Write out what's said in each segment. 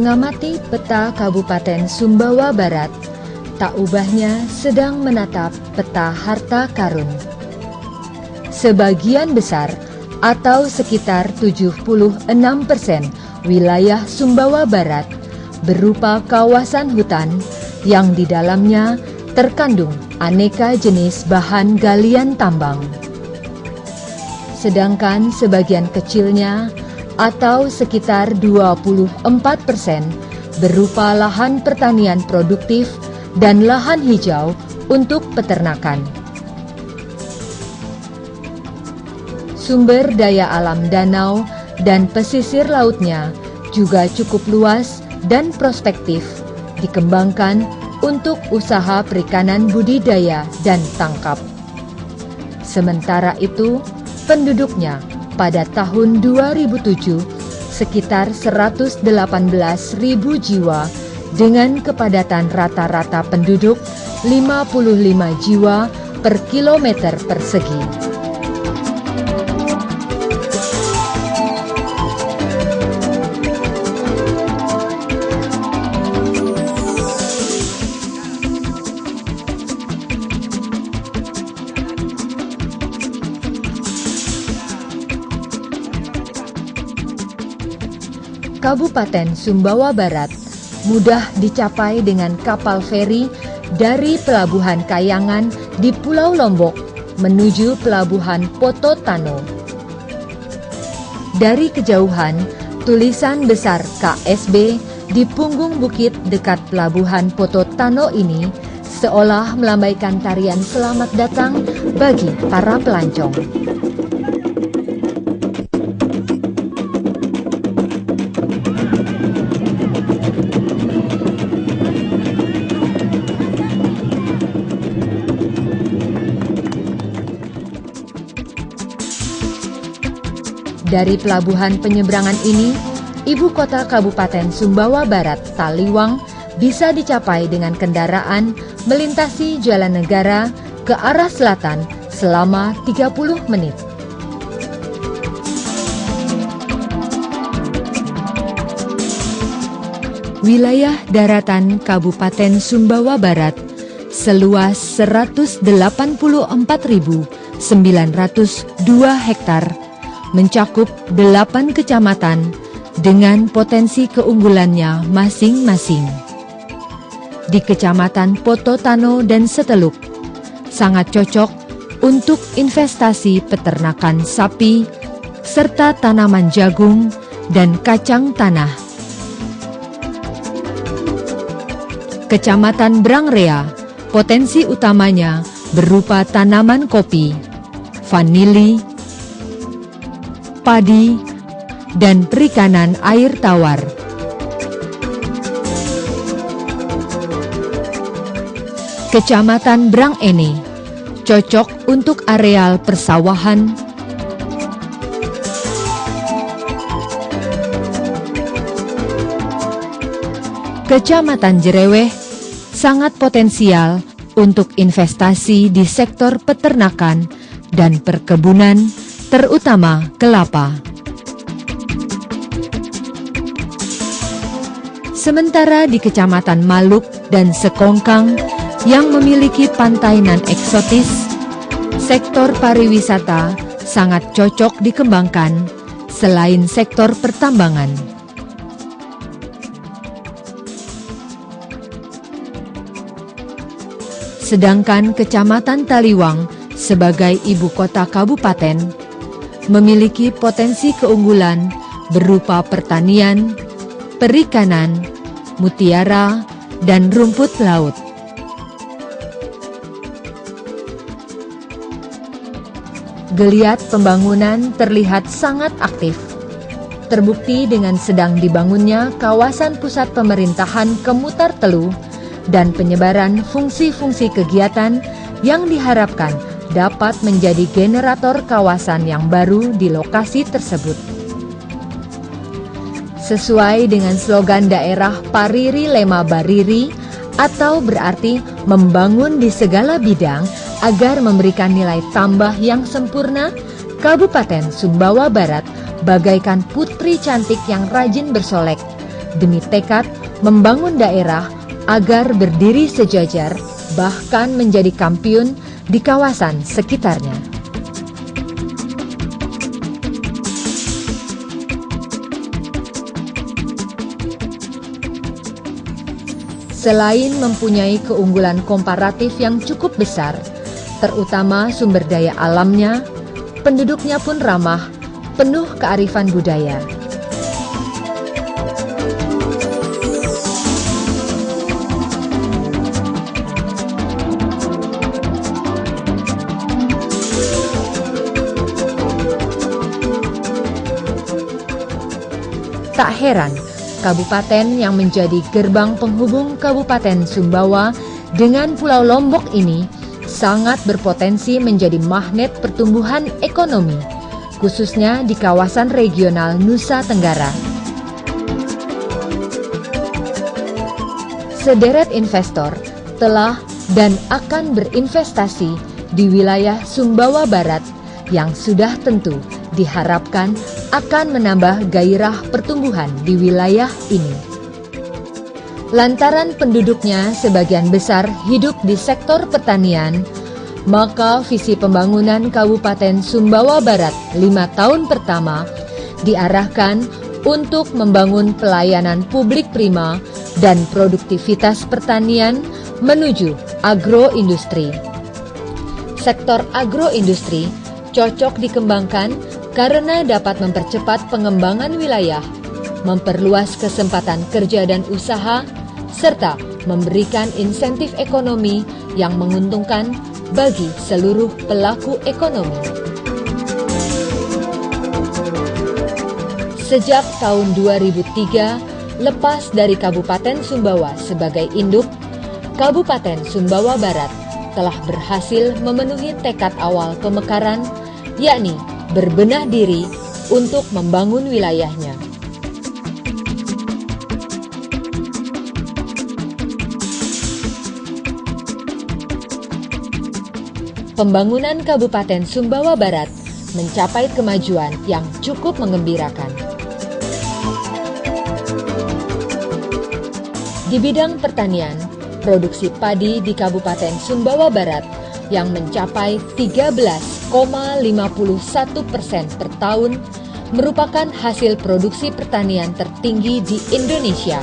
Mengamati peta Kabupaten Sumbawa Barat, tak ubahnya sedang menatap peta harta karun. Sebagian besar atau sekitar 76% wilayah Sumbawa Barat berupa kawasan hutan yang di dalamnya terkandung aneka jenis bahan galian tambang. Sedangkan sebagian kecilnya atau sekitar 24% berupa lahan pertanian produktif dan lahan hijau untuk peternakan. Sumber daya alam danau dan pesisir lautnya juga cukup luas dan prospektif dikembangkan untuk usaha perikanan budidaya dan tangkap. Sementara itu, penduduknya pada tahun 2007 sekitar 118.000 jiwa dengan kepadatan rata-rata penduduk 55 jiwa per kilometer persegi. Kabupaten Sumbawa Barat mudah dicapai dengan kapal feri dari Pelabuhan Kayangan di Pulau Lombok menuju Pelabuhan Poto Tano. Dari kejauhan, tulisan besar KSB di punggung bukit dekat Pelabuhan Poto Tano ini seolah melambaikan tarian selamat datang bagi para pelancong. Dari pelabuhan penyeberangan ini, ibu kota Kabupaten Sumbawa Barat, Taliwang, bisa dicapai dengan kendaraan melintasi jalan negara ke arah selatan selama 30 menit. Wilayah daratan Kabupaten Sumbawa Barat seluas 184.902 hektar mencakup 8 kecamatan dengan potensi keunggulannya masing-masing. Di Kecamatan Poto Tano dan Seteluk, sangat cocok untuk investasi peternakan sapi, serta tanaman jagung dan kacang tanah. Kecamatan Brangrea, potensi utamanya berupa tanaman kopi, vanili, padi, dan perikanan air tawar. Kecamatan Brangene cocok untuk areal persawahan, Kecamatan Jereweh sangat potensial untuk investasi di sektor peternakan dan perkebunan, terutama kelapa. Sementara di Kecamatan Maluk dan Sekongkang yang memiliki pantai nan eksotis, sektor pariwisata sangat cocok dikembangkan selain sektor pertambangan. Sedangkan Kecamatan Taliwang sebagai ibu kota kabupaten memiliki potensi keunggulan berupa pertanian, perikanan, mutiara, dan rumput laut. Geliat pembangunan terlihat sangat aktif, terbukti dengan sedang dibangunnya kawasan pusat pemerintahan Kemutar Telu dan penyebaran fungsi-fungsi kegiatan yang diharapkan dapat menjadi generator kawasan yang baru di lokasi tersebut. Sesuai dengan slogan daerah Pariri Lema Bariri, atau berarti membangun di segala bidang agar memberikan nilai tambah yang sempurna, Kabupaten Sumbawa Barat bagaikan putri cantik yang rajin bersolek, demi tekad membangun daerah agar berdiri sejajar, bahkan menjadi kampiun di kawasan sekitarnya. Selain mempunyai keunggulan komparatif yang cukup besar, terutama sumber daya alamnya, penduduknya pun ramah, penuh kearifan budaya. Tak heran, kabupaten yang menjadi gerbang penghubung Kabupaten Sumbawa dengan Pulau Lombok ini sangat berpotensi menjadi magnet pertumbuhan ekonomi, khususnya di kawasan regional Nusa Tenggara. Sederet investor telah dan akan berinvestasi di wilayah Sumbawa Barat yang sudah tentu diharapkan akan menambah gairah pertumbuhan di wilayah ini. Lantaran penduduknya sebagian besar hidup di sektor pertanian, maka visi pembangunan Kabupaten Sumbawa Barat 5 tahun pertama diarahkan untuk membangun pelayanan publik prima dan produktivitas pertanian menuju agroindustri. Sektor agroindustri cocok dikembangkan karena dapat mempercepat pengembangan wilayah, memperluas kesempatan kerja dan usaha, serta memberikan insentif ekonomi yang menguntungkan bagi seluruh pelaku ekonomi. Sejak tahun 2003, lepas dari Kabupaten Sumbawa sebagai induk, Kabupaten Sumbawa Barat telah berhasil memenuhi tekad awal pemekaran, yakni berbenah diri untuk membangun wilayahnya. Pembangunan Kabupaten Sumbawa Barat mencapai kemajuan yang cukup menggembirakan. Di bidang pertanian, produksi padi di Kabupaten Sumbawa Barat yang mencapai 13,51% per tahun merupakan hasil produksi pertanian tertinggi di Indonesia.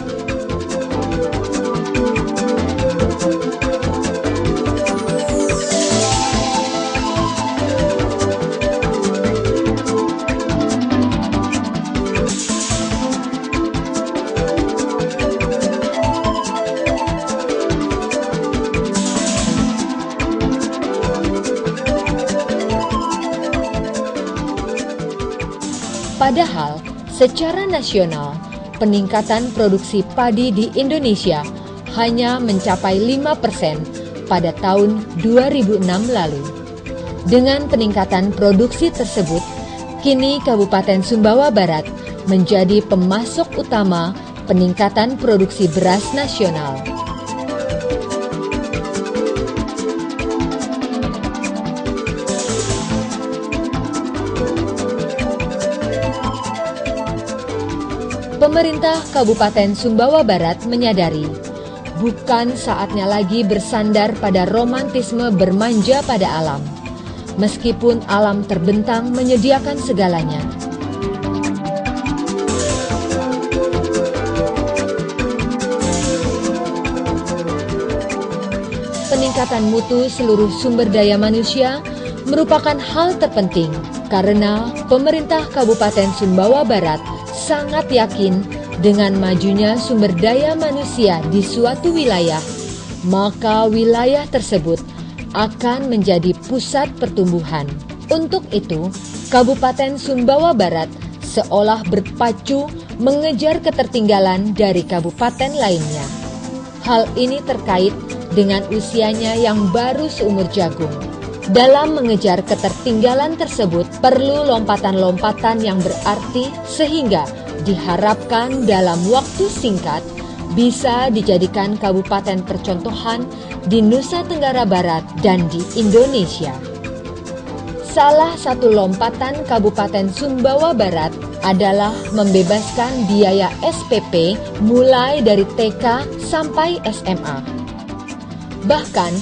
Padahal, secara nasional, peningkatan produksi padi di Indonesia hanya mencapai 5% pada tahun 2006 lalu. Dengan peningkatan produksi tersebut, kini Kabupaten Sumbawa Barat menjadi pemasok utama peningkatan produksi beras nasional. Pemerintah Kabupaten Sumbawa Barat menyadari bukan saatnya lagi bersandar pada romantisme bermanja pada alam, meskipun alam terbentang menyediakan segalanya. Peningkatan mutu seluruh sumber daya manusia merupakan hal terpenting karena pemerintah Kabupaten Sumbawa Barat sangat yakin dengan majunya sumber daya manusia di suatu wilayah, maka wilayah tersebut akan menjadi pusat pertumbuhan. Untuk itu, Kabupaten Sumbawa Barat seolah berpacu mengejar ketertinggalan dari kabupaten lainnya. Hal ini terkait dengan usianya yang baru seumur jagung. Dalam mengejar ketertinggalan tersebut perlu lompatan-lompatan yang berarti sehingga diharapkan dalam waktu singkat bisa dijadikan kabupaten percontohan di Nusa Tenggara Barat dan di Indonesia. Salah satu lompatan Kabupaten Sumbawa Barat adalah membebaskan biaya SPP mulai dari TK sampai SMA. Bahkan,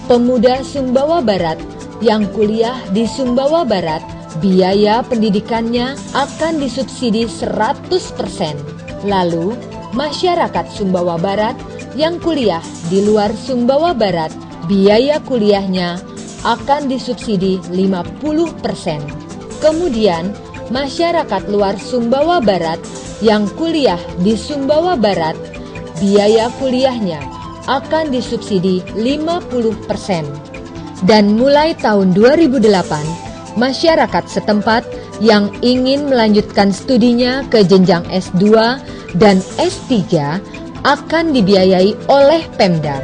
pemuda Sumbawa Barat yang kuliah di Sumbawa Barat, biaya pendidikannya akan disubsidi 100%. Lalu, masyarakat Sumbawa Barat yang kuliah di luar Sumbawa Barat, biaya kuliahnya akan disubsidi 50%. Kemudian, masyarakat luar Sumbawa Barat yang kuliah di Sumbawa Barat, biaya kuliahnya akan disubsidi 50%. Dan mulai tahun 2008, masyarakat setempat yang ingin melanjutkan studinya ke jenjang S2 dan S3 akan dibiayai oleh Pemda.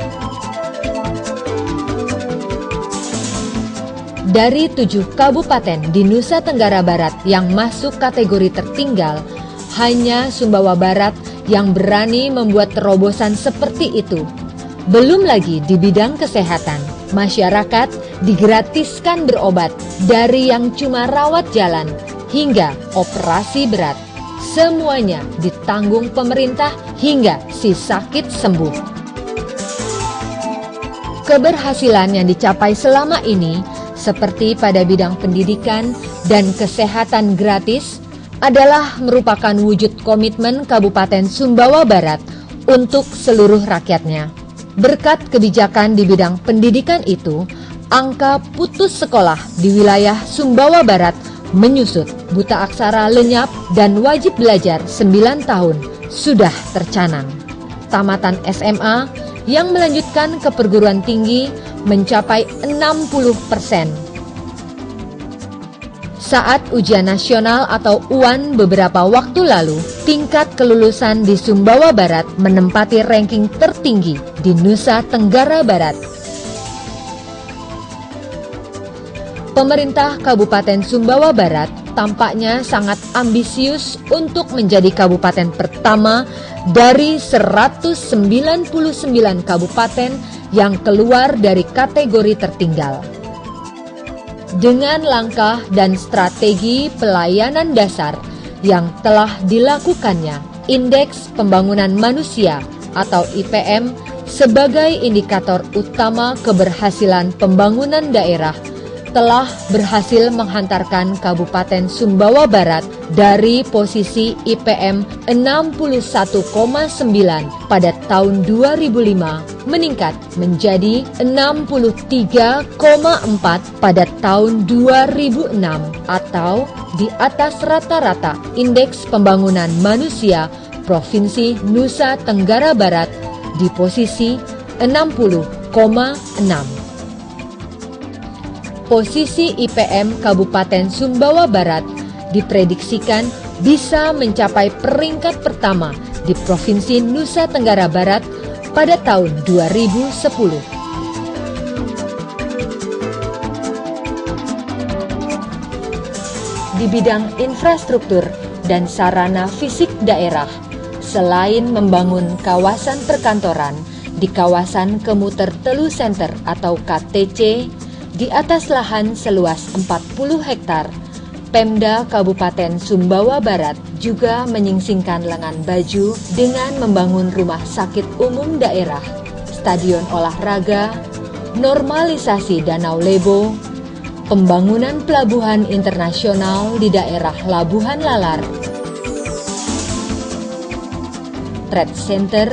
Dari 7 kabupaten di Nusa Tenggara Barat yang masuk kategori tertinggal, hanya Sumbawa Barat yang berani membuat terobosan seperti itu. Belum lagi di bidang kesehatan, masyarakat digratiskan berobat dari yang cuma rawat jalan hingga operasi berat. Semuanya ditanggung pemerintah hingga si sakit sembuh. Keberhasilan yang dicapai selama ini, seperti pada bidang pendidikan dan kesehatan gratis, adalah merupakan wujud komitmen Kabupaten Sumbawa Barat untuk seluruh rakyatnya. Berkat kebijakan di bidang pendidikan itu, angka putus sekolah di wilayah Sumbawa Barat menyusut, buta aksara lenyap, dan wajib belajar 9 tahun sudah tercanang. Tamatan SMA yang melanjutkan ke perguruan tinggi mencapai 60%. Saat ujian nasional atau UAN beberapa waktu lalu, tingkat kelulusan di Sumbawa Barat menempati ranking tertinggi di Nusa Tenggara Barat. Pemerintah Kabupaten Sumbawa Barat tampaknya sangat ambisius untuk menjadi kabupaten pertama dari 199 kabupaten yang keluar dari kategori tertinggal. Dengan langkah dan strategi pelayanan dasar yang telah dilakukannya, Indeks Pembangunan Manusia atau IPM sebagai indikator utama keberhasilan pembangunan daerah telah berhasil menghantarkan Kabupaten Sumbawa Barat dari posisi IPM 61,9 pada tahun 2005 meningkat menjadi 63,4 pada tahun 2006 atau di atas rata-rata Indeks Pembangunan Manusia Provinsi Nusa Tenggara Barat di posisi 60,6. Posisi IPM Kabupaten Sumbawa Barat diprediksikan bisa mencapai peringkat pertama di Provinsi Nusa Tenggara Barat pada tahun 2010. Di bidang infrastruktur dan sarana fisik daerah, selain membangun kawasan perkantoran di kawasan Kemuter Telu Center atau KTC, di atas lahan seluas 40 hektar, Pemda Kabupaten Sumbawa Barat juga menyingsingkan lengan baju dengan membangun rumah sakit umum daerah, stadion olahraga, normalisasi Danau Lebo, pembangunan pelabuhan internasional di daerah Labuhan Lalar, Trade Center,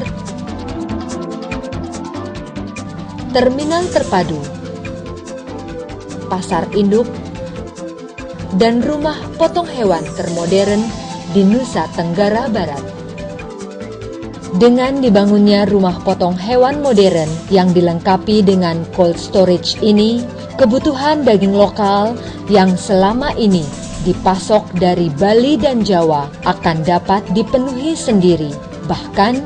terminal terpadu, pasar induk, dan rumah potong hewan termodern di Nusa Tenggara Barat. Dengan dibangunnya rumah potong hewan modern yang dilengkapi dengan cold storage ini, kebutuhan daging lokal yang selama ini dipasok dari Bali dan Jawa akan dapat dipenuhi sendiri, bahkan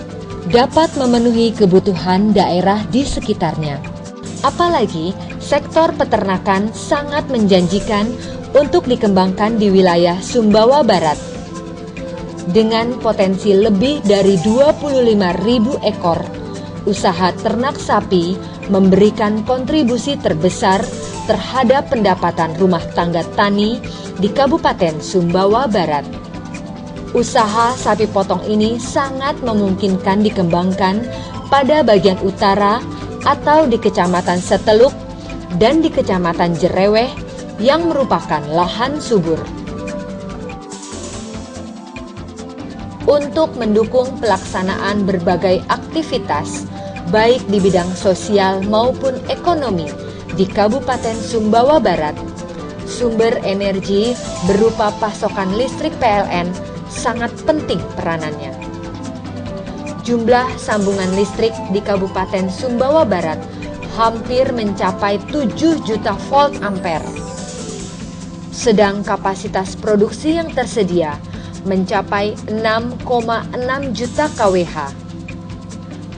dapat memenuhi kebutuhan daerah di sekitarnya. Apalagi sektor peternakan sangat menjanjikan untuk dikembangkan di wilayah Sumbawa Barat. Dengan potensi lebih dari 25.000 ekor, usaha ternak sapi memberikan kontribusi terbesar terhadap pendapatan rumah tangga tani di Kabupaten Sumbawa Barat. Usaha sapi potong ini sangat memungkinkan dikembangkan pada bagian utara atau di Kecamatan Seteluk dan di Kecamatan Jereweh yang merupakan lahan subur. Untuk mendukung pelaksanaan berbagai aktivitas, baik di bidang sosial maupun ekonomi di Kabupaten Sumbawa Barat, sumber energi berupa pasokan listrik PLN sangat penting peranannya. Jumlah sambungan listrik di Kabupaten Sumbawa Barat hampir mencapai 7 juta volt ampere. Sedang kapasitas produksi yang tersedia mencapai 6,6 juta kWh.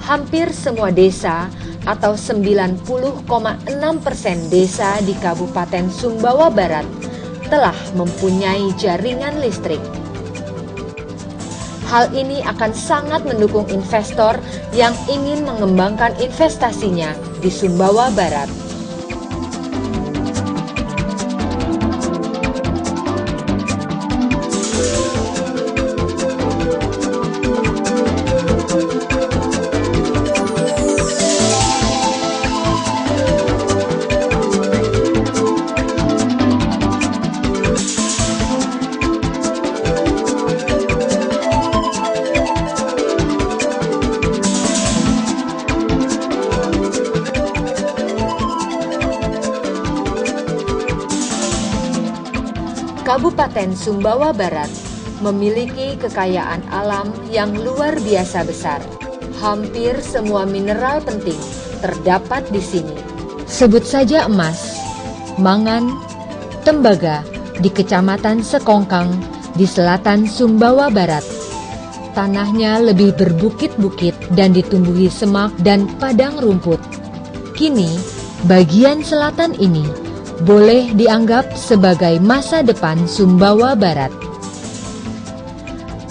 Hampir semua desa atau 90,6% desa di Kabupaten Sumbawa Barat telah mempunyai jaringan listrik. Hal ini akan sangat mendukung investor yang ingin mengembangkan investasinya di Sumbawa Barat. Kabupaten Sumbawa Barat memiliki kekayaan alam yang luar biasa besar. Hampir semua mineral penting terdapat di sini. Sebut saja emas, mangan, tembaga di Kecamatan Sekongkang di selatan Sumbawa Barat. Tanahnya lebih berbukit-bukit dan ditumbuhi semak dan padang rumput. Kini, bagian selatan ini boleh dianggap sebagai masa depan Sumbawa Barat.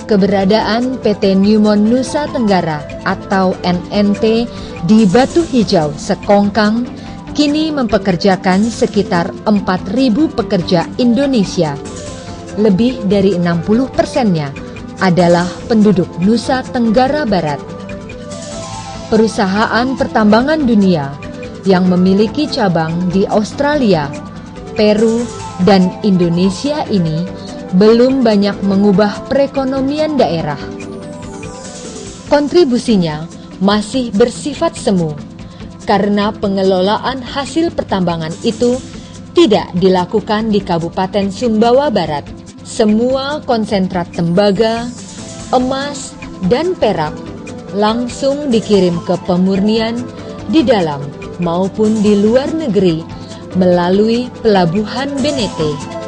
Keberadaan PT Newmont Nusa Tenggara atau NNT di Batu Hijau Sekongkang kini mempekerjakan sekitar 4.000 pekerja Indonesia. Lebih dari 60%-nya adalah penduduk Nusa Tenggara Barat. Perusahaan pertambangan dunia yang memiliki cabang di Australia, Peru, dan Indonesia ini belum banyak mengubah perekonomian daerah. Kontribusinya masih bersifat semu karena pengelolaan hasil pertambangan itu tidak dilakukan di Kabupaten Sumbawa Barat. Semua konsentrat tembaga, emas, dan perak langsung dikirim ke pemurnian di dalam maupun di luar negeri melalui Pelabuhan Benete.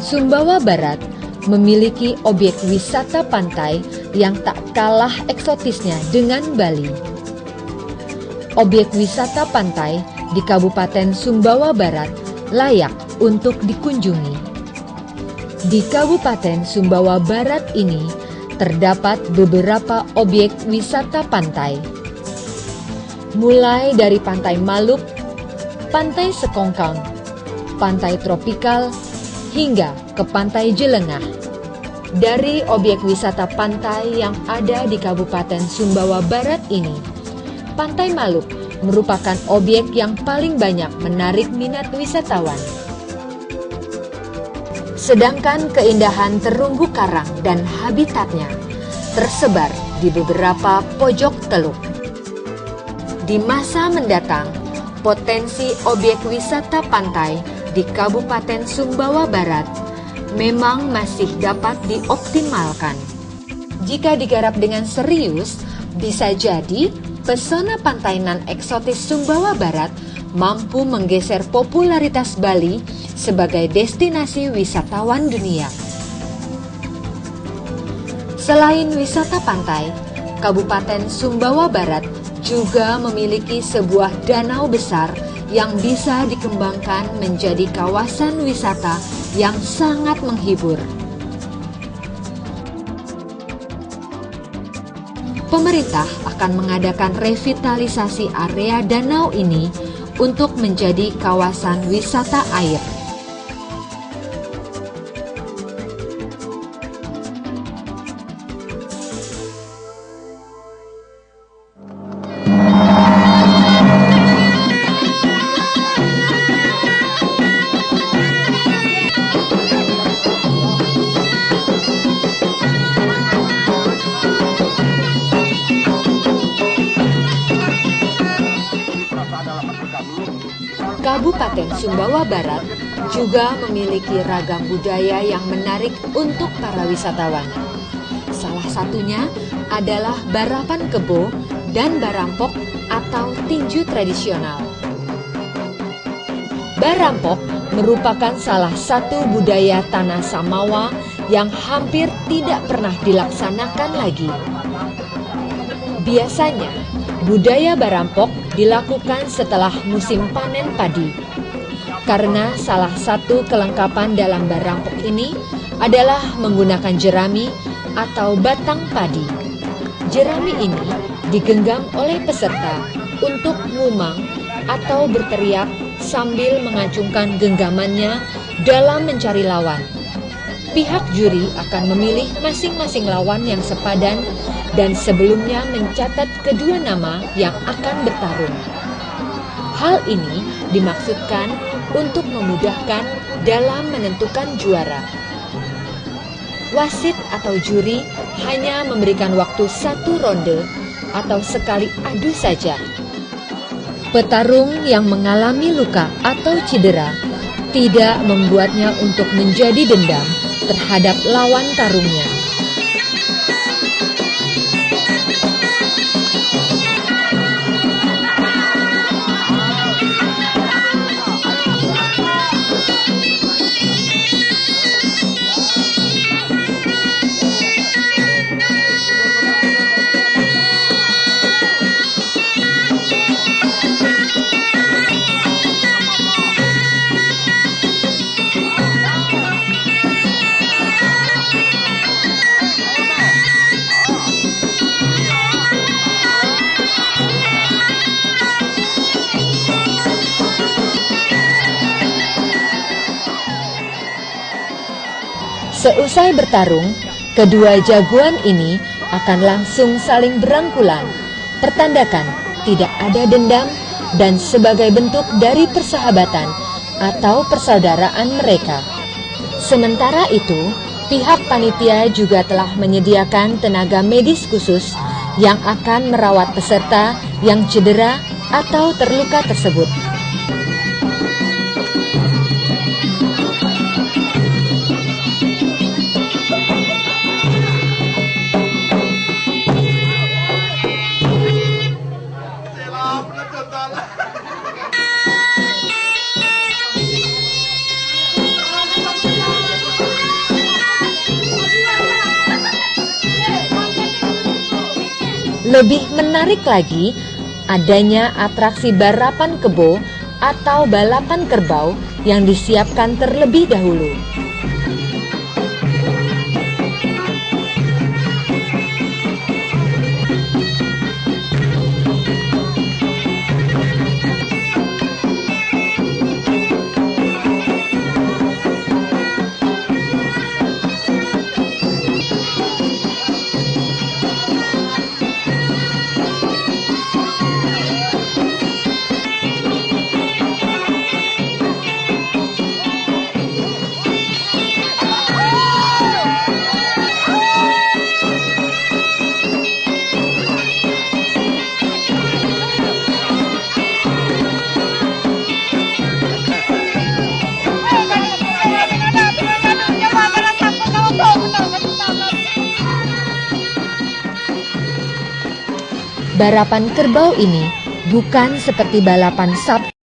Sumbawa Barat memiliki objek wisata pantai yang tak kalah eksotisnya dengan Bali. Objek wisata pantai di Kabupaten Sumbawa Barat layak untuk dikunjungi. Di Kabupaten Sumbawa Barat ini terdapat beberapa objek wisata pantai. Mulai dari Pantai Maluk, Pantai Sekongkang, Pantai Tropikal, hingga ke Pantai Jelengah. Dari objek wisata pantai yang ada di Kabupaten Sumbawa Barat ini, Pantai Maluk merupakan objek yang paling banyak menarik minat wisatawan. Sedangkan keindahan terumbu karang dan habitatnya tersebar di beberapa pojok teluk. Di masa mendatang, potensi objek wisata pantai di Kabupaten Sumbawa Barat memang masih dapat dioptimalkan. Jika digarap dengan serius, bisa jadi pesona pantai nan eksotis Sumbawa Barat mampu menggeser popularitas Bali sebagai destinasi wisatawan dunia. Selain wisata pantai, Kabupaten Sumbawa Barat juga memiliki sebuah danau besar yang bisa dikembangkan menjadi kawasan wisata yang sangat menghibur. Pemerintah akan mengadakan revitalisasi area danau ini untuk menjadi kawasan wisata air. Kabupaten Sumbawa Barat juga memiliki ragam budaya yang menarik untuk para wisatawan. Salah satunya adalah barapan kebo dan barampok atau tinju tradisional. Barampok merupakan salah satu budaya tanah Samawa yang hampir tidak pernah dilaksanakan lagi. Biasanya, budaya barampok dilakukan setelah musim panen padi. Karena salah satu kelengkapan dalam barampok ini adalah menggunakan jerami atau batang padi. Jerami ini digenggam oleh peserta untuk ngumang atau berteriak sambil mengacungkan genggamannya dalam mencari lawan. Pihak juri akan memilih masing-masing lawan yang sepadan dan sebelumnya mencatat kedua nama yang akan bertarung. Hal ini dimaksudkan untuk memudahkan dalam menentukan juara. Wasit atau juri hanya memberikan waktu 1 ronde atau sekali adu saja. Petarung yang mengalami luka atau cedera tidak membuatnya untuk menjadi dendam terhadap lawan tarungnya. Seusai bertarung, kedua jagoan ini akan langsung saling berangkulan, pertandakan tidak ada dendam dan sebagai bentuk dari persahabatan atau persaudaraan mereka. Sementara itu, pihak panitia juga telah menyediakan tenaga medis khusus yang akan merawat peserta yang cedera atau terluka tersebut. Lebih menarik lagi, adanya atraksi barapan kebo atau balapan kerbau yang disiapkan terlebih dahulu. Balapan kerbau ini bukan seperti balapan sapi